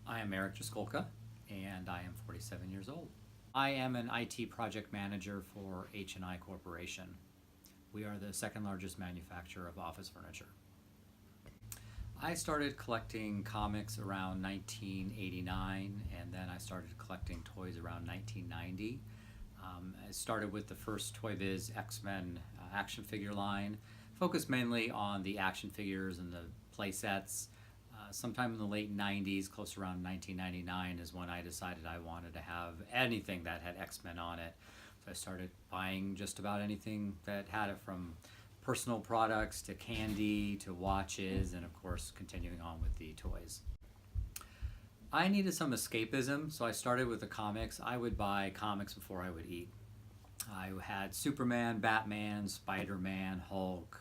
I am Eric Jaskolka, and I am 47 years old. I am an IT project manager for H&I Corporation. We are the second largest manufacturer of office furniture. I started collecting comics around 1989, and then I started collecting toys around 1990. I started with the first Toy Biz X-Men action figure line, focused mainly on the action figures and the play sets. Sometime in the late 90s, close around 1999, is when I decided I wanted to have anything that had X-Men on it. So I started buying just about anything that had it, from personal products to candy to watches, and of course continuing on with the toys. I needed some escapism, so I started with the comics. I would buy comics before I would eat. I had Superman, Batman, Spider-Man, Hulk,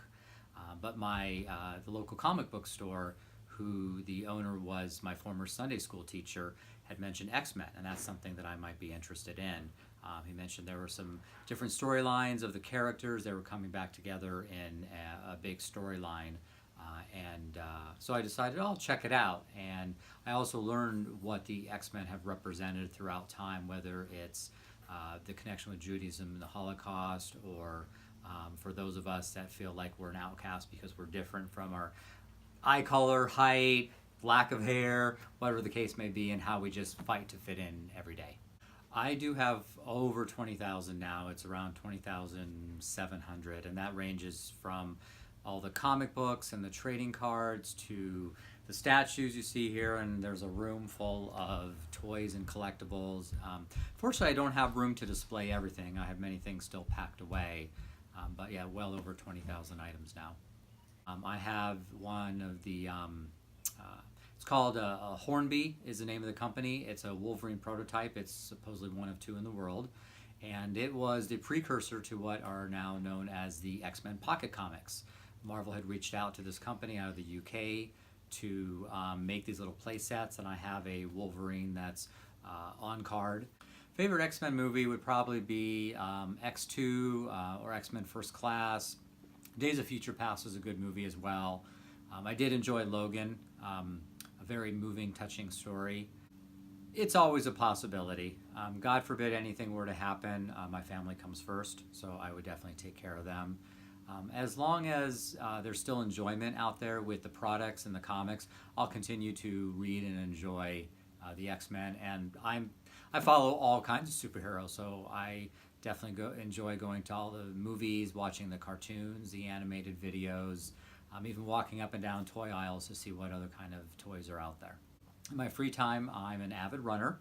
but the local comic book store, who the owner was my former Sunday school teacher, had mentioned X-Men, and that's something that I might be interested in. He mentioned there were some different storylines of the characters. They were coming back together in a big storyline. So I decided, I'll check it out. And I also learned what the X-Men have represented throughout time, whether it's the connection with Judaism and the Holocaust, or for those of us that feel like we're an outcast because we're different from our eye color, height, lack of hair, whatever the case may be, and how we just fight to fit in every day. I do have over 20,000 now. It's around 20,700, and that ranges from all the comic books and the trading cards to the statues you see here, and there's a room full of toys and collectibles. Fortunately, I don't have room to display everything. I have many things still packed away, but yeah, well over 20,000 items now. I have one of the, it's called Hornby is the name of the company. It's a Wolverine prototype. It's supposedly one of two in the world. And it was the precursor to what are now known as the X-Men Pocket Comics. Marvel had reached out to this company out of the UK to make these little play sets, and I have a Wolverine that's on card. Favorite X-Men movie would probably be X2 or X-Men First Class. Days of Future Past was a good movie as well. I did enjoy Logan, a very moving, touching story. It's always a possibility. God forbid anything were to happen, my family comes first, so I would definitely take care of them. As long as there's still enjoyment out there with the products and the comics, I'll continue to read and enjoy the X-Men. And I follow all kinds of superheroes, so I definitely enjoy going to all the movies, watching the cartoons, the animated videos, even walking up and down toy aisles to see what other kind of toys are out there. In my free time, I'm an avid runner.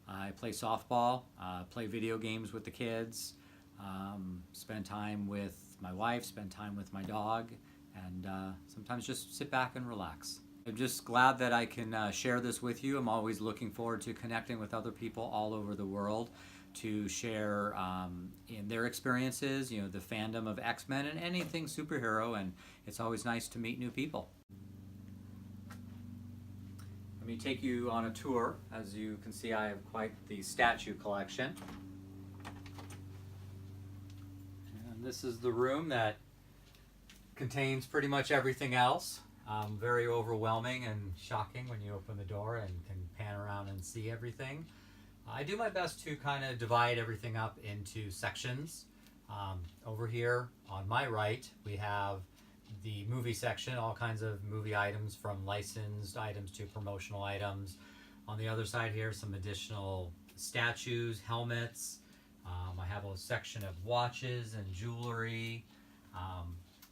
I play softball, play video games with the kids, spend time with my wife, spend time with my dog, and sometimes just sit back and relax. I'm just glad that I can share this with you. I'm always looking forward to connecting with other people all over the world to share in their experiences, the fandom of X-Men and anything superhero, and it's always nice to meet new people. Let me take you on a tour. As you can see, I have quite the statue collection. And this is the room that contains pretty much everything else. Very overwhelming and shocking when you open the door and can pan around and see everything. I do my best to kind of divide everything up into sections. Over here on my right, we have the movie section, all kinds of movie items, from licensed items to promotional items. On the other side here, some additional statues, helmets. I have a section of watches and jewelry.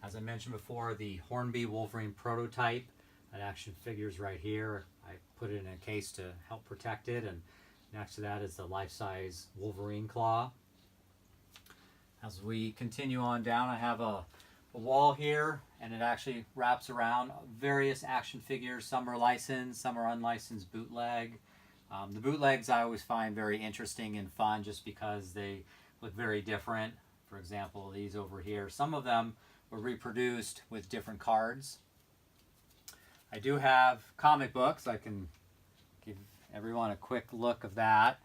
As I mentioned before, the Hornby Wolverine prototype, that action figure's right here. I put it in a case to help protect it, and next to that is the life-size Wolverine claw. As we continue on down, I have a wall here, and it actually wraps around various action figures. Some are licensed, some are unlicensed bootleg. The bootlegs I always find very interesting and fun just because they look very different. For example, these over here, some of them were reproduced with different cards. I do have comic books. I can give everyone a quick look of that.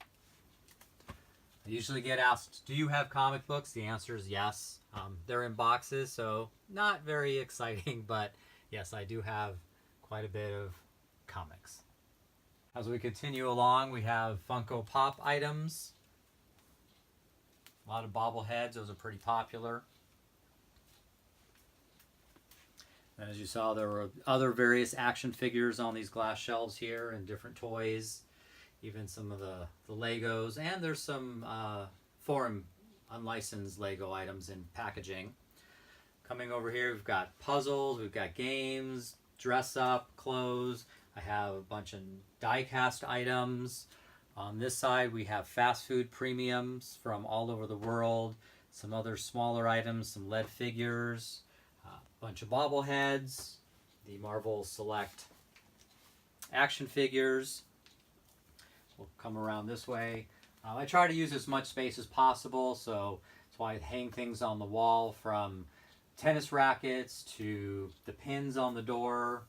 I usually get asked, do you have comic books? The answer is yes. They're in boxes, so not very exciting, but yes, I do have quite a bit of comics. As we continue along, we have Funko Pop Items. A lot of bobbleheads, those are pretty popular. And as you saw, there were other various action figures on these glass shelves here and different toys, even some of the Legos, and there's some foreign unlicensed Lego items in packaging. Coming over here, we've got puzzles, we've got games, dress up, clothes. I have a bunch of die-cast items. On this side, we have fast food premiums from all over the world, some other smaller items, some lead figures, a bunch of bobbleheads, the Marvel Select action figures. We'll come around this way. I try to use as much space as possible, so that's why I hang things on the wall, from tennis rackets to the pins on the door.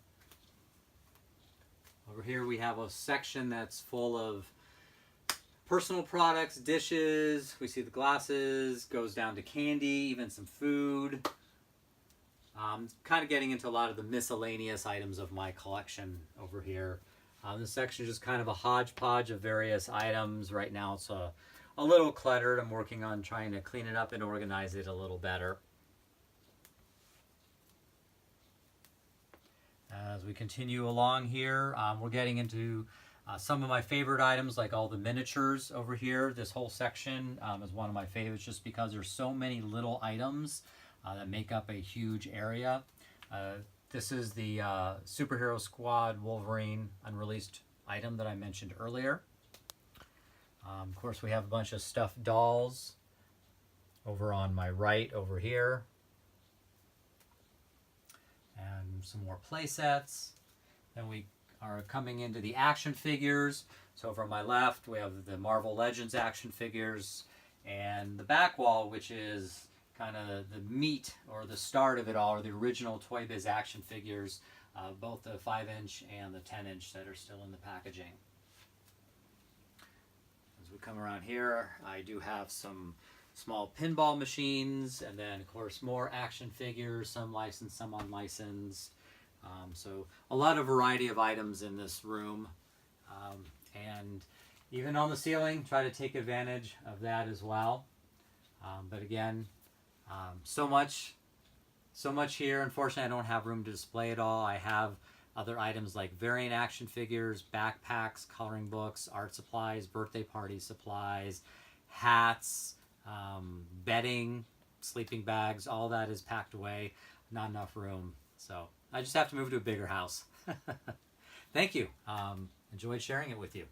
Over here we have a section that's full of personal products, dishes. We see the glasses, goes down to candy, even some food. Kind of getting into a lot of the miscellaneous items of my collection over here. This section is just kind of a hodgepodge of various items. Right now it's a little cluttered. I'm working on trying to clean it up and organize it a little better. As we continue along here, we're getting into some of my favorite items, like all the miniatures over here. This whole section is one of my favorites just because there's so many little items that make up a huge area. This is the Superhero Squad Wolverine unreleased item that I mentioned earlier. Of course, we have a bunch of stuffed dolls over on my right over here. And some more play sets. Then we are coming into the action figures. So from my left, we have the Marvel Legends action figures, and the back wall, which is kind of the meat or the start of it all, are the original Toy Biz action figures, both the 5-inch and the 10-inch that are still in the packaging. As we come around here, I do have some small pinball machines, and then of course more action figures, some licensed, some unlicensed. So a lot of variety of items in this room, and even on the ceiling, try to take advantage of that as well. But again, so much here. Unfortunately, I don't have room to display it all. I have other items like variant action figures, backpacks, coloring books, art supplies, birthday party supplies, hats, bedding, sleeping bags. All that is packed away. Not enough room. So I just have to move to a bigger house. Thank you. Enjoyed sharing it with you.